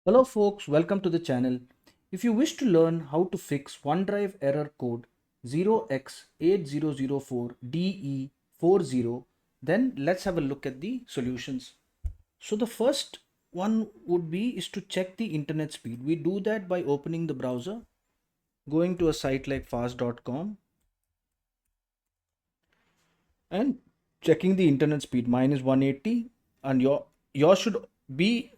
Hello folks, welcome to the channel. If you wish to learn how to fix OneDrive error code 0x8004de40, then let's have a look at the solutions. So the first one would be is to check the internet speed. We do that by opening the browser, going to a site like fast.com and checking the internet speed. Mine is 180 and yours should be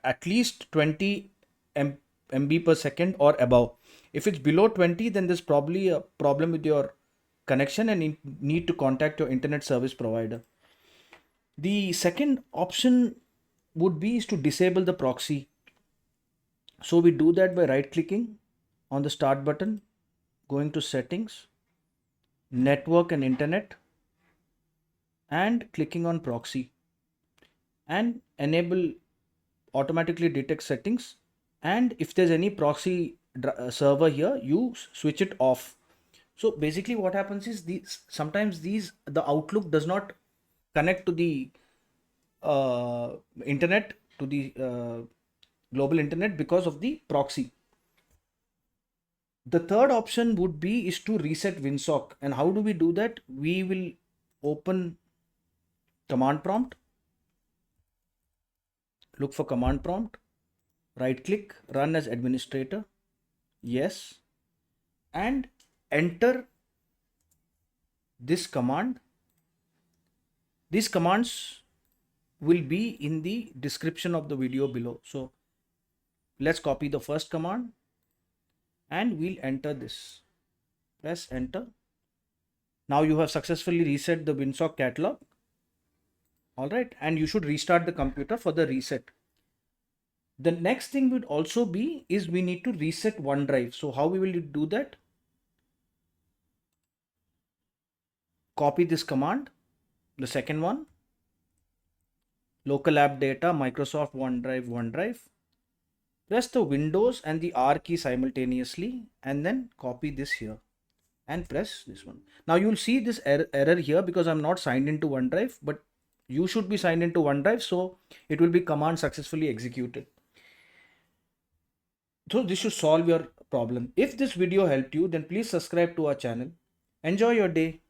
at least 20 M- MB per second or above. If it's below 20, then there's probably a problem with your connection and you need to contact your internet service provider. The second option would be is to disable the proxy. So we do that by right clicking on the start button, going to settings, network and internet, and clicking on proxy and enable automatically detect settings. And if there's any proxy server here, you switch it off. So basically what happens is these sometimes these the outlook does not connect to the uh, internet, to the global internet, because of the proxy. The third option would be is to reset winsock. And how do we do that? We will open command prompt, look for command prompt, right click, run as administrator, yes, and enter this command. These commands will be in the description of the video below. So let's copy the first command and we'll enter this. Press enter. Now you have successfully reset the winsock catalog. All right, and you should restart the computer for the reset. The next thing would also be is we need to reset OneDrive. So how we will do that? Copy this command, the second one, localappdata Microsoft OneDrive. Press the Windows and the R key simultaneously and then copy this here and press this one. Now you'll see this error here because I'm not signed into OneDrive, but you should be signed into OneDrive, so it will be command successfully executed. So this should solve your problem. If this video helped you, then please subscribe to our channel. Enjoy your day.